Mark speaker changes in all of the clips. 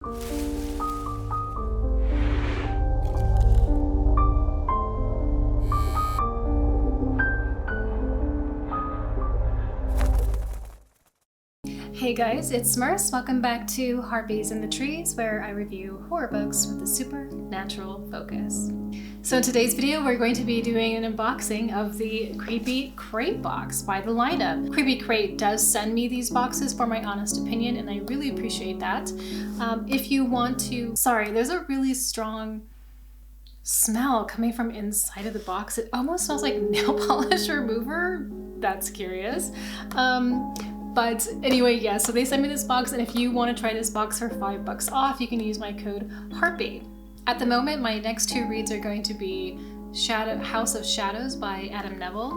Speaker 1: Hey guys, it's Smurfs. Welcome back to Harpies in the Trees, where I review horror books with a supernatural focus. So in today's video, we're going to be doing an unboxing of the Creepy Crate box by The Lineup. Creepy Crate does send me these boxes for my honest opinion, and I really appreciate that. If you want to... Sorry, there's a really strong smell coming from inside of the box. It almost smells like nail polish remover. That's curious. But anyway, yeah, so they sent me this box, and if you want to try this box for $5 off, you can use my code Harpy. At the moment, my next two reads are going to be House of Shadows by Adam Neville,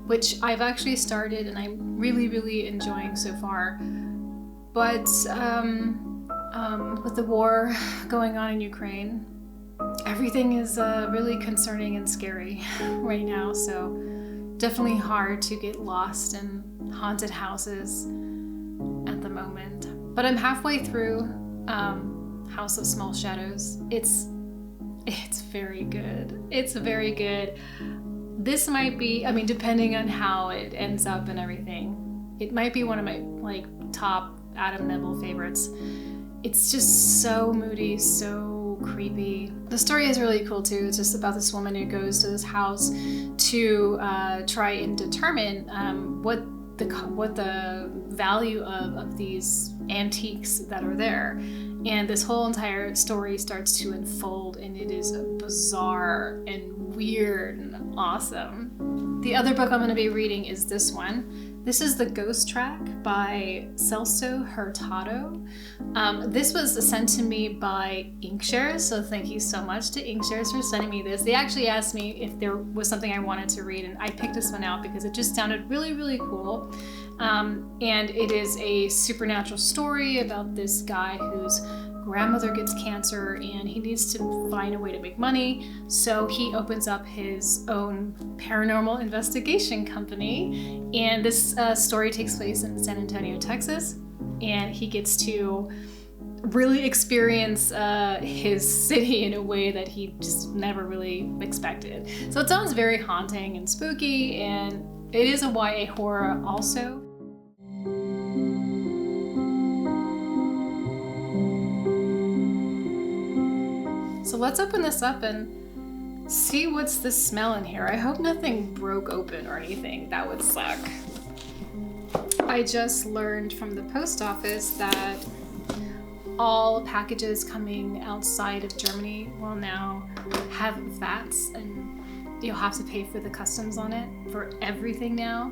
Speaker 1: which I've actually started and I'm really enjoying so far. But with the war going on in Ukraine, everything is really concerning and scary right now, so definitely hard to get lost in haunted houses at the moment. But I'm halfway through House of Small Shadows. It's very good. It's very good. This might be, I mean, depending on how it ends up and everything, it might be one of my top Adam Neville favorites. It's just so moody, so creepy. The story is really cool too. It's just about this woman who goes to this house to try and determine what the value of these antiques that are there. And this whole entire story starts to unfold, and it is bizarre and weird and awesome. The other book I'm going to be reading is this one. This is The Ghost Track by Celso Hurtado. This was sent to me by Inkshares, so thank you so much to Inkshares for sending me this. They actually asked me if there was something I wanted to read, and I picked this one out because it just sounded really cool. And it is a supernatural story about this guy whose grandmother gets cancer and he needs to find a way to make money, so he opens up his own paranormal investigation company, and this story takes place in San Antonio, Texas, and he gets to really experience his city in a way that he just never really expected. So it sounds very haunting and spooky, and it is a YA horror also. So let's open this up and see what's the smell in here. I hope nothing broke open or anything. That would suck. I just learned from the post office that all packages coming outside of Germany will now have VATs, and you'll have to pay for the customs on it for everything now.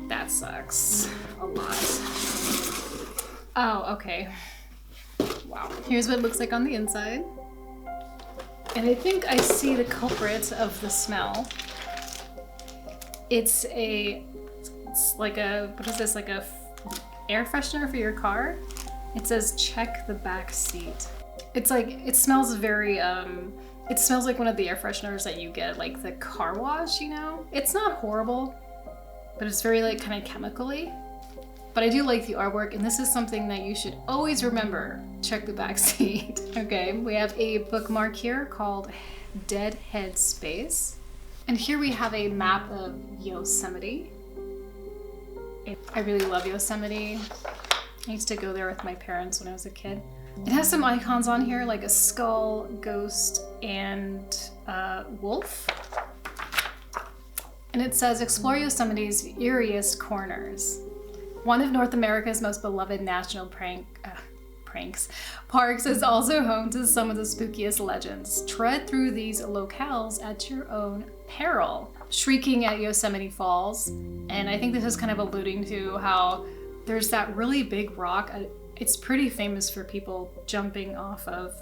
Speaker 1: That sucks a lot. Oh, okay. Wow. Here's what it looks like on the inside. And I think I see the culprit of the smell. It's like a, what is this, like a air freshener for your car? It says check the back seat. It's like, it smells very, it smells like one of the air fresheners that you get like the car wash, you know? It's not horrible, but it's very like kind of chemically. But I do like the artwork, and this is something that you should always remember. Check the back seat. Okay, we have a bookmark here called Dead Head Space. And here we have a map of Yosemite. I really love Yosemite. I used to go there with my parents when I was a kid. It has some icons on here like a skull, ghost, and wolf. And it says, explore Yosemite's eeriest corners. One of North America's most beloved national parks is also home to some of the spookiest legends. Tread through these locales at your own peril. Shrieking at Yosemite Falls, and I think this is kind of alluding to how there's that really big rock. It's pretty famous for people jumping off of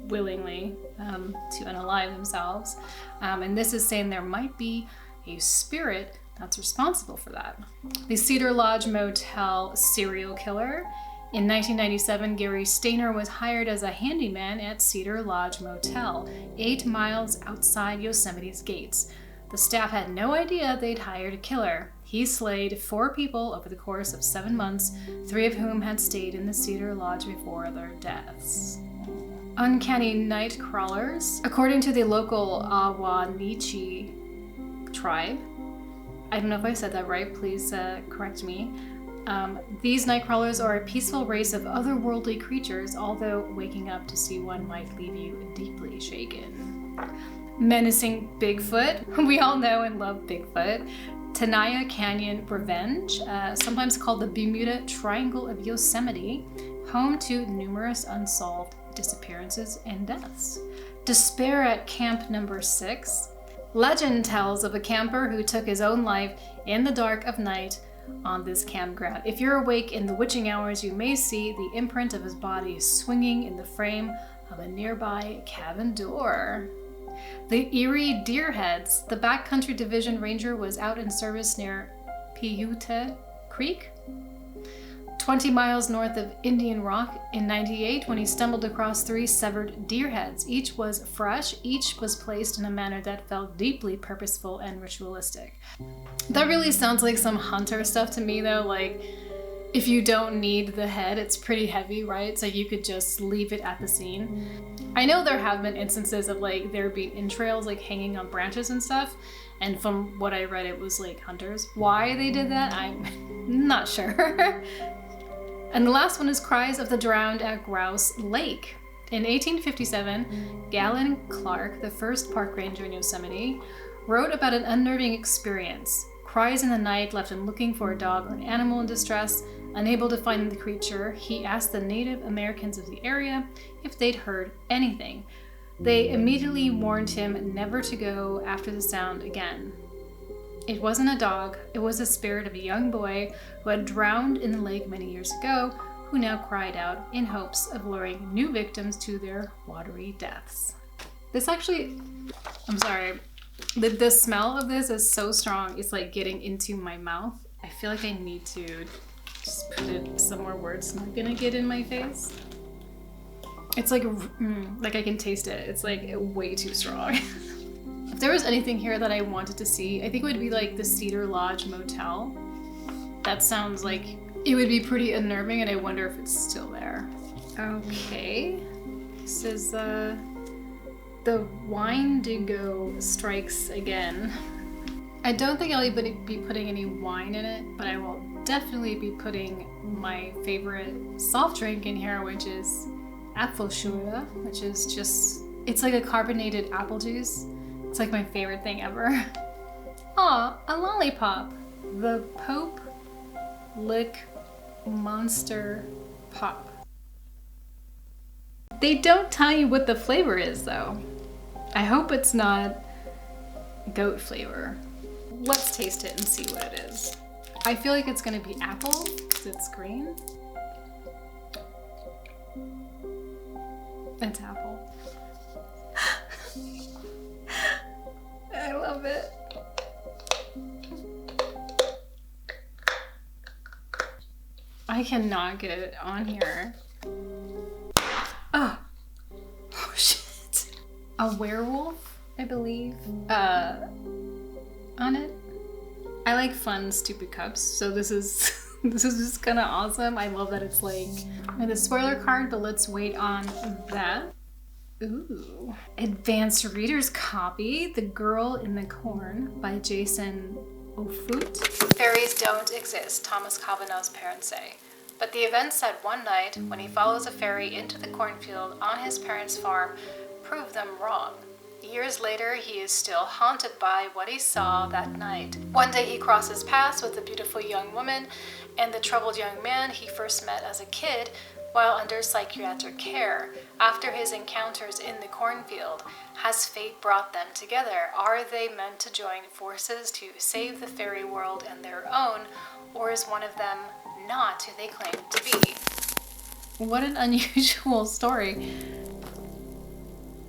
Speaker 1: willingly to unalive themselves. And this is saying there might be a spirit that's responsible for that. The Cedar Lodge Motel serial killer. In 1997, Gary Stainer was hired as a handyman at Cedar Lodge Motel, 8 miles outside Yosemite's gates. The staff had no idea they'd hired a killer. he slayed 4 people over the course of 7 months, 3 of whom had stayed in the cedar lodge before their deaths. Uncanny night crawlers. According to the local Awanichi tribe, I don't know if I said that right, please correct me. These night crawlers are a peaceful race of otherworldly creatures, although waking up to see one might leave you deeply shaken. Menacing Bigfoot. We all know and love Bigfoot. Tenaya Canyon Revenge, sometimes called the Bermuda Triangle of Yosemite, home to numerous unsolved disappearances and deaths. Despair at Camp Number 6. Legend tells of a camper who took his own life in the dark of night on this campground. If you're awake in the witching hours, you may see the imprint of his body swinging in the frame of a nearby cabin door. The Erie Deerheads. The Backcountry Division Ranger was out in service near Paiute Creek, 20 miles north of Indian Rock in '98 when he stumbled across 3 severed deer heads. Each was fresh, each was placed in a manner that felt deeply purposeful and ritualistic. That really sounds like some hunter stuff to me though, like if you don't need the head, it's pretty heavy, right? So you could just leave it at the scene. I know there have been instances of like there being entrails like hanging on branches and stuff, and from what I read it was like hunters. Why they did that, I'm not sure. And the last one is Cries of the Drowned at Grouse Lake. In 1857, Galen Clark, the first park ranger in Yosemite, wrote about an unnerving experience. Cries in the night left him looking for a dog or an animal in distress. Unable to find the creature, he asked the Native Americans of the area if they'd heard anything. They immediately warned him never to go after the sound again. It wasn't a dog, it was the spirit of a young boy who had drowned in the lake many years ago, who now cried out in hopes of luring new victims to their watery deaths. This actually, I'm sorry, the smell of this is so strong, it's like getting into my mouth. I feel like I need to just put it somewhere where it's not gonna get in my face. It's like I can taste it. It's like way too strong. If there was anything here that I wanted to see, I think it would be like the Cedar Lodge Motel. That sounds like it would be pretty unnerving, and I wonder if it's still there. Okay. This is the Windigo Strikes Again. I don't think I'll be putting any wine in it, but I will definitely be putting my favorite soft drink in here, which is Apfelschorle, which is just, it's like a carbonated apple juice. It's like my favorite thing ever. Aw, a lollipop. The Pope Lick Monster Pop. They don't tell you what the flavor is though. I hope it's not goat flavor. Let's taste it and see what it is. I feel like it's gonna be apple because it's green. It's apple. I love it. I cannot get it on here. Oh shit. A werewolf, I believe, on it. I like fun, stupid cups, so this is just kind of awesome. I love that it's like the spoiler card, but let's wait on that. Ooh. Advanced Reader's Copy, The Girl in the Corn by Jason Ofut. Fairies don't exist, Thomas Cavanagh's parents say. But the events said one night, when he follows a fairy into the cornfield on his parents' farm, prove them wrong. Years later, he is still haunted by what he saw that night. One day he crosses paths with a beautiful young woman and the troubled young man he first met as a kid while under psychiatric care. After his encounters in the cornfield, has fate brought them together? Are they meant to join forces to save the fairy world and their own, or is one of them not who they claim to be? What an unusual story.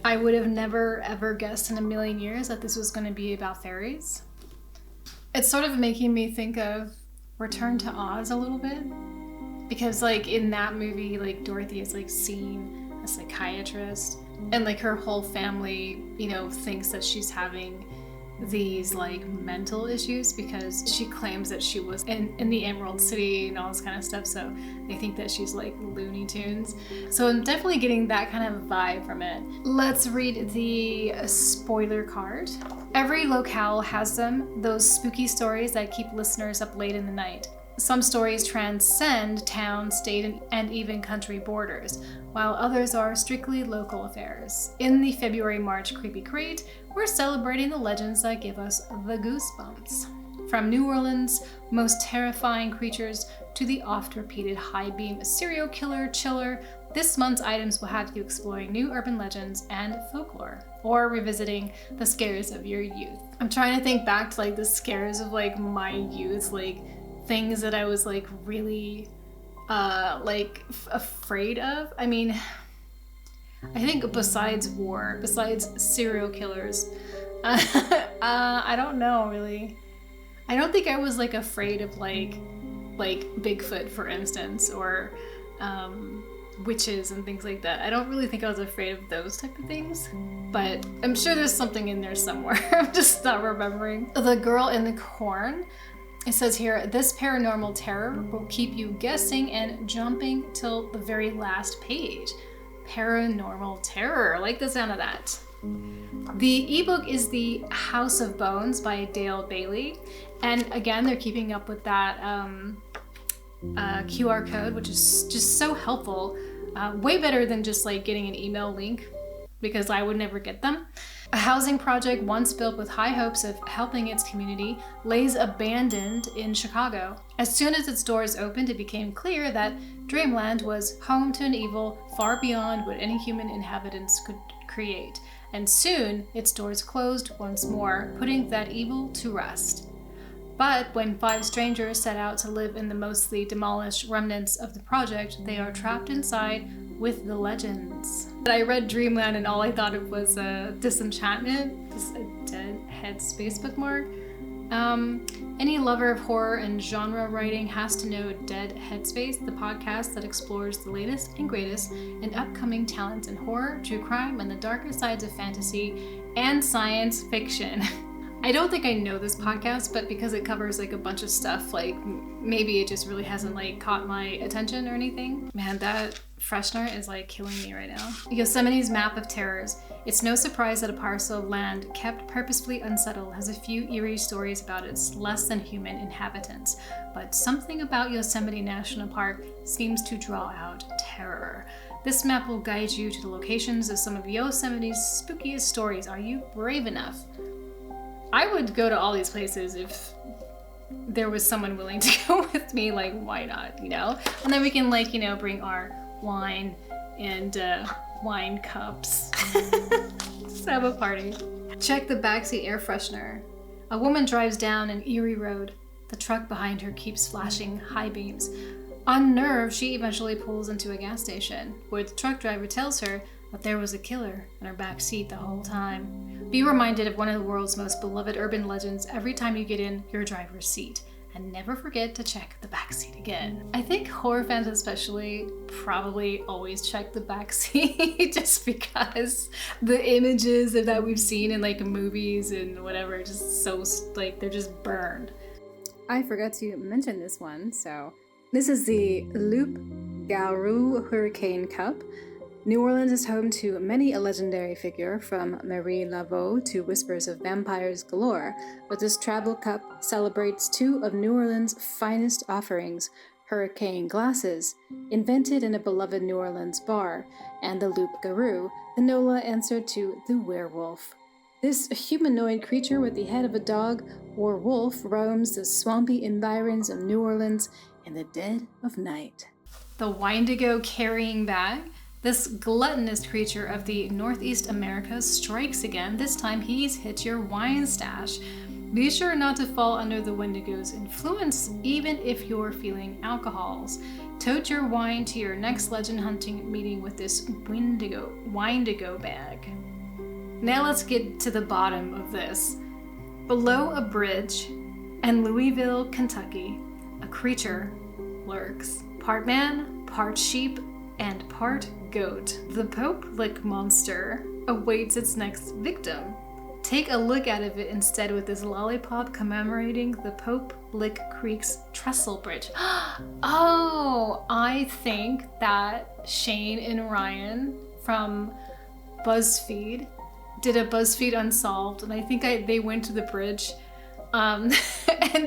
Speaker 1: I would have never ever guessed in a million years that this was going to be about fairies. It's sort of making me think of Return to Oz a little bit. Because like in that movie, like Dorothy is like seen a psychiatrist and like her whole family, you know, thinks that she's having these like mental issues because she claims that she was in the Emerald City and all this kind of stuff, so they think that she's like Looney Tunes. So I'm definitely getting that kind of vibe from it. Let's read the spoiler card. Every locale has them, those spooky stories that keep listeners up late in the night. Some stories transcend town, state, and even country borders, while others are strictly local affairs. In the February-March Creepy Crate, we're celebrating the legends that give us the goosebumps. From New Orleans' most terrifying creatures to the oft-repeated high-beam serial killer chiller, this month's items will have you exploring new urban legends and folklore, or revisiting the scares of your youth. I'm trying to think back to like the scares of like my youth, like things that I was like really afraid of. I mean, I think besides war, besides serial killers, I don't know really. I don't think I was like afraid of like Bigfoot, for instance, or witches and things like that. I don't really think I was afraid of those type of things, but I'm sure there's something in there somewhere. I'm just not remembering. The Girl in the Corn. It says here, this paranormal terror will keep you guessing and jumping till the very last page. Paranormal terror. I like the sound of that. The ebook is The House of Bones by Dale Bailey. And again, they're keeping up with that QR code, which is just so helpful. Way better than just like getting an email link, because I would never get them. A housing project once built with high hopes of helping its community lays abandoned in Chicago. As soon as its doors opened, it became clear that Dreamland was home to an evil far beyond what any human inhabitants could create. And soon, its doors closed once more, putting that evil to rest. But when 5 strangers set out to live in the mostly demolished remnants of the project, they are trapped inside with the legends. I read Dreamland and all I thought of was Disenchantment, just a Dead Headspace bookmark. Any lover of horror and genre writing has to know Dead Headspace, the podcast that explores the latest and greatest in upcoming talents in horror, true crime, and the darker sides of fantasy and science fiction. I don't think I know this podcast, but because it covers like a bunch of stuff, like maybe it just really hasn't like caught my attention or anything. Man, that freshener is like killing me right now. Yosemite's Map of Terrors. It's no surprise that a parcel of land kept purposefully unsettled has a few eerie stories about its less than human inhabitants. But something about Yosemite National Park seems to draw out terror. This map will guide you to the locations of some of Yosemite's spookiest stories. Are you brave enough? I would go to all these places if there was someone willing to go with me. Like, why not, you know? And then we can like, you know, bring our wine and wine cups. Just have a party. Check the backseat air freshener. A woman drives down an eerie road. The truck behind her keeps flashing high beams. Unnerved, she eventually pulls into a gas station, where the truck driver tells her that there was a killer in her back seat the whole time. Be reminded of one of the world's most beloved urban legends every time you get in your driver's seat. And never forget to check the back seat again. I think horror fans especially probably always check the back seat just because the images that we've seen in like movies and whatever, just so like they're just burned. I forgot to mention this one, so this is the Loup-Garou Hurricane Cup. New Orleans is home to many a legendary figure, from Marie Laveau to whispers of vampires galore, but this travel cup celebrates 2 of New Orleans' finest offerings, hurricane glasses, invented in a beloved New Orleans bar, and the Loup-Garou, the NOLA answer to the werewolf. This humanoid creature with the head of a dog or wolf roams the swampy environs of New Orleans in the dead of night. The Wendigo carrying bag. This gluttonous creature of the Northeast Americas strikes again. This time he's hit your wine stash. Be sure not to fall under the Wendigo's influence, even if you're feeling alcohols. Tote your wine to your next legend hunting meeting with this Wendigo bag. Now let's get to the bottom of this. Below a bridge in Louisville, Kentucky, a creature lurks. Part man, part sheep, and part goat. The Pope-like monster awaits its next victim. take a look out of it instead with this lollipop commemorating the Pope Lick Creek's trestle bridge. Oh, I think that Shane and Ryan from BuzzFeed did a BuzzFeed Unsolved, and I think they went to the bridge and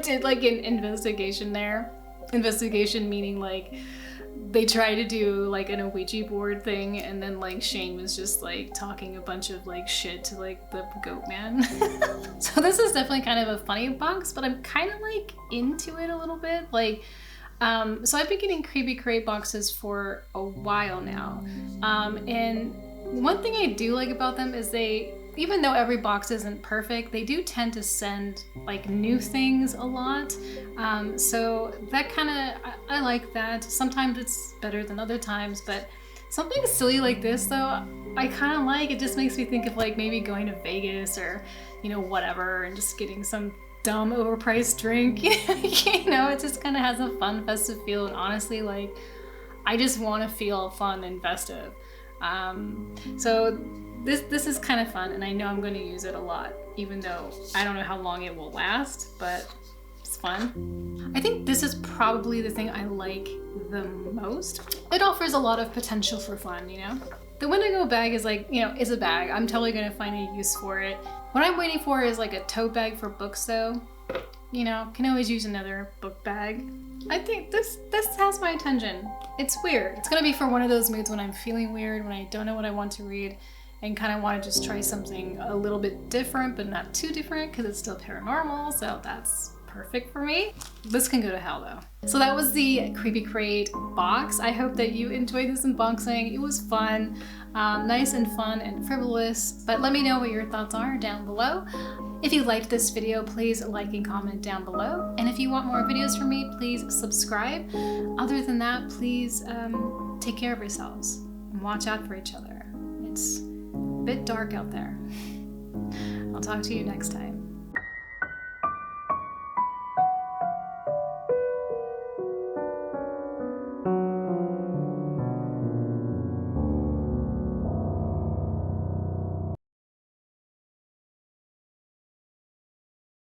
Speaker 1: did like an investigation there. Investigation meaning like they tried to do like an Ouija board thing, and then like Shane was just like talking a bunch of like shit to like the goat man. So this is definitely kind of a funny box, but I'm kind of like into it a little bit. Like, so I've been getting Creepy Crate boxes for a while now. And one thing I do like about them is even though every box isn't perfect, they do tend to send like new things a lot. So that kind of, I like that. Sometimes it's better than other times, but something silly like this though, I kind of like. It just makes me think of like maybe going to Vegas or, you know, whatever, and just getting some dumb overpriced drink. You know, it just kind of has a fun, festive feel. And honestly, like, I just want to feel fun and festive. So this is kind of fun, and I know I'm going to use it a lot, even though I don't know how long it will last, but it's fun. I think this is probably the thing I like the most. It offers a lot of potential for fun, you know? The Wendigo bag is like, you know, is a bag. I'm totally going to find a use for it. What I'm waiting for is like a tote bag for books though. You know, can always use another book bag. I think this has my attention. It's weird. It's gonna be for one of those moods when I'm feeling weird, when I don't know what I want to read, and kind of want to just try something a little bit different, but not too different because it's still paranormal, so that's perfect for me. This can go to hell though. So that was the Creepy Crate box. I hope that you enjoyed this unboxing. It was fun, nice and fun and frivolous, but let me know what your thoughts are down below. If you liked this video, please like and comment down below. And if you want more videos from me, please subscribe. Other than that, please take care of yourselves and watch out for each other. It's a bit dark out there. I'll talk to you next time.